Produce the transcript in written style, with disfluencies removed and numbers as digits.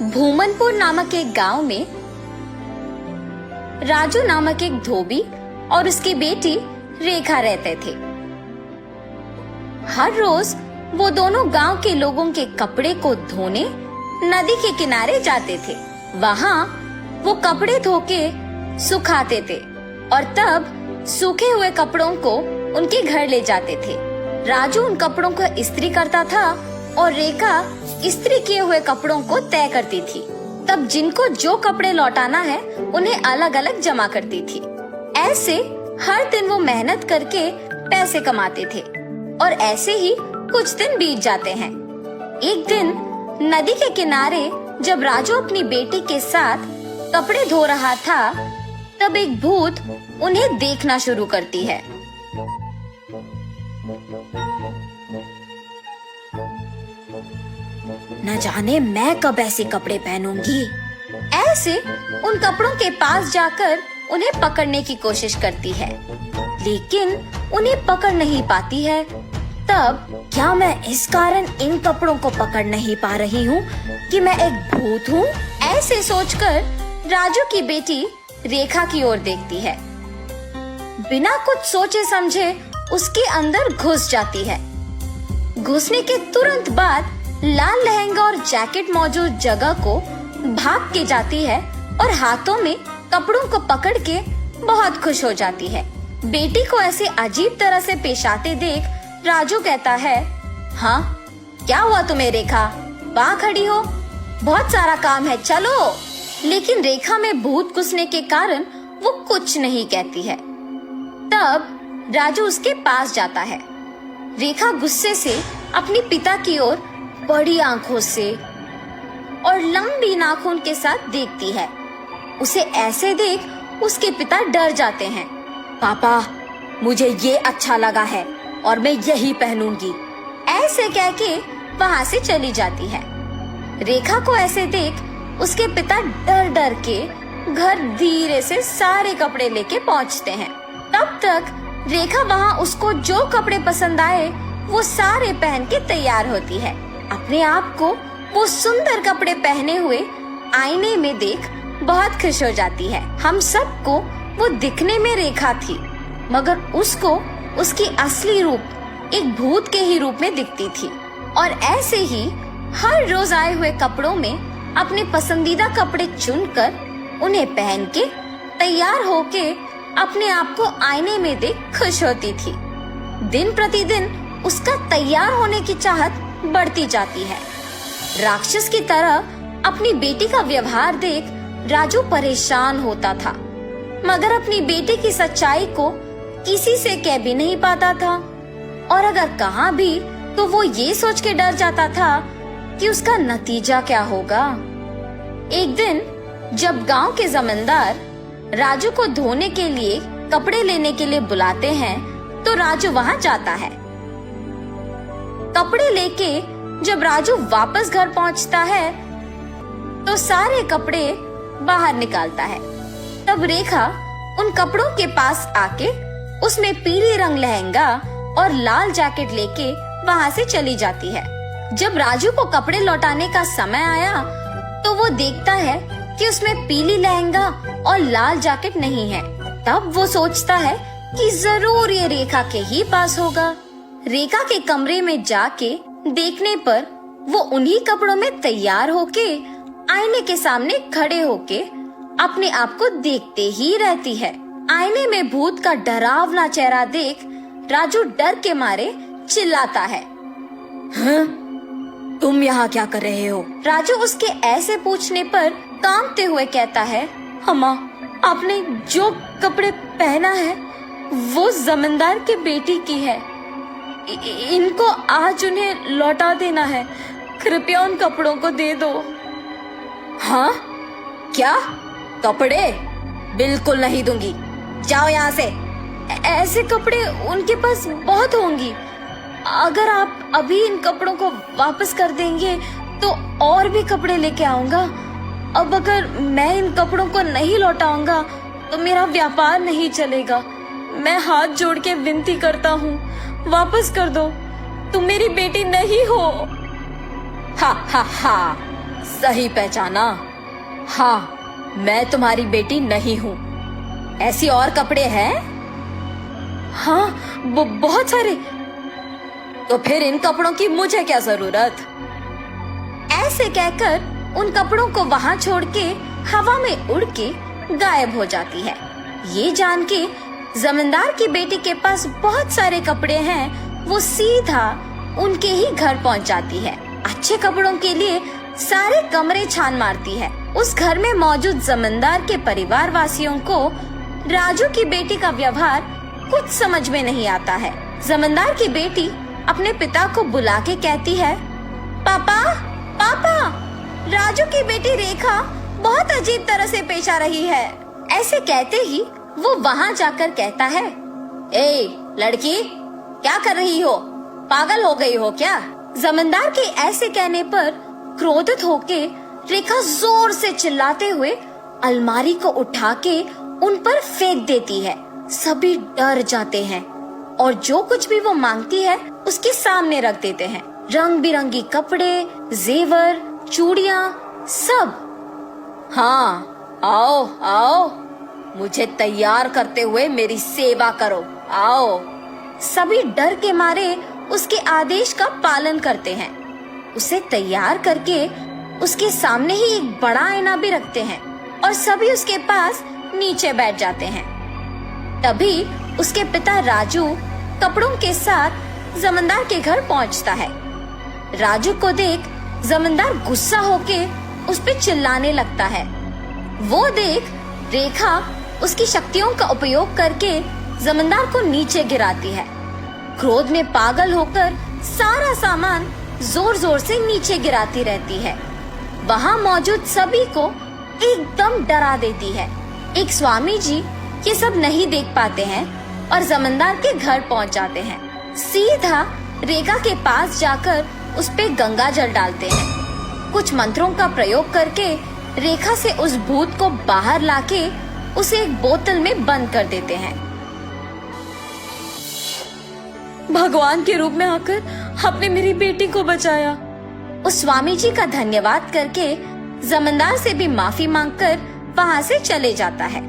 भूमनपुर नामक एक गांव में राजू नामक एक धोबी और उसकी बेटी रेखा रहते थे। हर रोज वो दोनों गांव के लोगों के कपड़े को धोने नदी के किनारे जाते थे। वहाँ वो कपड़े धो के सुखाते थे और तब सूखे हुए कपड़ों को उनके घर ले जाते थे। राजू उन कपड़ों को इस्त्री करता था और रेखा इस्त्री किए हुए कपड़ों को तय करती थी। तब जिनको जो कपड़े लौटाना है उन्हें अलग अलग जमा करती थी। ऐसे हर दिन वो मेहनत करके पैसे कमाते थे और ऐसे ही कुछ दिन बीत जाते हैं। एक दिन नदी के किनारे जब राजू अपनी बेटी के साथ कपड़े धो रहा था, तब एक भूत उन्हें देखना शुरू करती है। न जाने मैं कब ऐसे कपड़े पहनूंगी। ऐसे उन कपड़ों के पास जाकर उन्हें पकड़ने की कोशिश करती है, लेकिन उन्हें पकड़ नहीं पाती है। तब क्या मैं इस कारण इन कपड़ों को पकड़ नहीं पा रही हूँ कि मैं एक भूत हूँ? ऐसे सोचकर राजू की बेटी रेखा की ओर देखती है। बिना कुछ सोचे समझे उसके अंदर घुस जाती है। घुसने के तुरंत बाद लाल लहंगा और जैकेट मौजूद जगह को भाग के जाती है और हाथों में कपड़ों को पकड़ के बहुत खुश हो जाती है। बेटी को ऐसे अजीब तरह से पेश आते देख राजू कहता है, हाँ क्या हुआ तुम्हें रेखा? वहाँ खड़ी हो, बहुत सारा काम है, चलो। लेकिन रेखा में भूत घुसने के कारण वो कुछ नहीं कहती है। तब राजू उसके पास जाता है। रेखा गुस्से से अपनी पिता की ओर बड़ी आंखों से और लंबी नाखून के साथ देखती है। उसे ऐसे देख उसके पिता डर जाते हैं। पापा, मुझे ये अच्छा लगा है और मैं यही पहनूंगी, ऐसे कह के वहाँ से चली जाती है। रेखा को ऐसे देख उसके पिता डर डर के घर धीरे से सारे कपड़े लेके पहुँचते हैं। तब तक रेखा वहाँ उसको जो कपड़े पसंद आए वो सारे पहन के तैयार होती है। अपने आप को वो सुंदर कपड़े पहने हुए आईने में देख बहुत खुश हो जाती है। हम सबको वो दिखने में रेखा थी, मगर उसको उसकी असली रूप एक भूत के ही रूप में दिखती थी। और ऐसे ही हर रोज आए हुए कपड़ों में अपने पसंदीदा कपड़े चुनकर उन्हें पहन के तैयार होके अपने आप को आईने में देख खुश होती थी। दिन प्रतिदिन उसका तैयार होने की चाहत बढ़ती जाती है। राक्षस की तरह अपनी बेटी का व्यवहार देख राजू परेशान होता था, मगर अपनी बेटी की सच्चाई को किसी से कह भी नहीं पाता था, और अगर कहा भी तो वो ये सोच के डर जाता था कि उसका नतीजा क्या होगा। एक दिन जब गांव के जमींदार राजू को धोने के लिए कपड़े लेने के लिए बुलाते हैं, तो राजू वहाँ जाता है। कपड़े लेके जब राजू वापस घर पहुँचता है तो सारे कपड़े बाहर निकालता है। तब रेखा उन कपड़ों के पास आके उसमें पीले रंग लहंगा और लाल जैकेट लेके वहाँ से चली जाती है। जब राजू को कपड़े लौटाने का समय आया तो वो देखता है कि उसमें पीली लहंगा और लाल जैकेट नहीं है। तब वो सोचता है कि जरूर ये रेखा के ही पास होगा। रेखा के कमरे में जाके देखने पर वो उन्हीं कपड़ों में तैयार होके आईने के सामने खड़े होके अपने आप को देखते ही रहती है। आईने में भूत का डरावना चेहरा देख राजू डर के मारे चिल्लाता है, हाँ? तुम यहाँ क्या कर रहे हो? राजू उसके ऐसे पूछने पर कांपते हुए कहता है, अम्मा, आपने जो कपड़े पहना है वो जमींदार की बेटी की है। इनको आज उन्हें लौटा देना है, कृपया उन कपड़ों को दे दो। हाँ? क्या? कपड़े? बिल्कुल नहीं दूंगी, जाओ यहाँ से। ऐसे कपड़े उनके पास बहुत होंगी, अगर आप अभी इन कपड़ों को वापस कर देंगे तो और भी कपड़े लेके आऊंगा। अब अगर मैं इन कपड़ों को नहीं लौटाऊंगा तो मेरा व्यापार नहीं चलेगा। मैं हाथ जोड़ के विनती करता हूँ, वापस कर दो, तुम मेरी बेटी नहीं हो। हा हा हा, सही पहचाना। हाँ, मैं तुम्हारी बेटी नहीं हूँ। ऐसी और कपड़े हैं? हाँ, बहुत सारे। तो फिर इन कपड़ों की मुझे क्या जरूरत? ऐसे कहकर उन कपड़ों को वहां छोड़ के हवा में उड़ के गायब हो जाती है। ये जान के जमींदार की बेटी के पास बहुत सारे कपड़े हैं, वो सीधा उनके ही घर पहुंच जाती है। अच्छे कपड़ों के लिए सारे कमरे छान मारती है। उस घर में मौजूद जमींदार के परिवार वासियों को राजू की बेटी का व्यवहार कुछ समझ में नहीं आता है। जमींदार की बेटी अपने पिता को बुला के कहती है, पापा पापा, राजू की बेटी रेखा बहुत अजीब तरह से पेश आ रही है। ऐसे कहते ही वो वहाँ जाकर कहता है, ए लड़की, क्या कर रही हो? पागल हो गई हो क्या? जमींदार के ऐसे कहने पर क्रोधित होके रेखा जोर से चिल्लाते हुए अलमारी को उठा के उन पर फेंक देती है। सभी डर जाते हैं और जो कुछ भी वो मांगती है उसके सामने रख देते हैं। रंग बिरंगी कपड़े, जेवर, चूड़ियाँ, सब। हाँ, आओ आओ, मुझे तैयार करते हुए मेरी सेवा करो, आओ। सभी डर के मारे उसके आदेश का पालन करते हैं। उसे तैयार करके उसके सामने ही एक बड़ा आईना भी रखते हैं और सभी उसके पास नीचे बैठ जाते हैं। तभी उसके पिता राजू कपड़ों के साथ जमींदार के घर पहुंचता है। राजू को देख जमींदार गुस्सा होके उस पे चिल्लाने लगता है। वो देख रेखा उसकी शक्तियों का उपयोग करके जमींदार को नीचे गिराती है। क्रोध में पागल होकर सारा सामान जोर जोर से नीचे गिराती रहती है। वहाँ मौजूद सभी को एकदम डरा देती है। एक स्वामी जी ये सब नहीं देख पाते हैं और जमींदार के घर पहुँच जाते हैं। सीधा रेखा के पास जाकर उस पे गंगा जल डालते हैं। कुछ मंत्रों का प्रयोग करके रेखा से उस भूत को बाहर लाके उसे एक बोतल में बंद कर देते हैं। भगवान के रूप में आकर आपने मेरी बेटी को बचाया। उस स्वामी जी का धन्यवाद करके जमींदार से भी माफी मांगकर वहाँ से चले जाता है।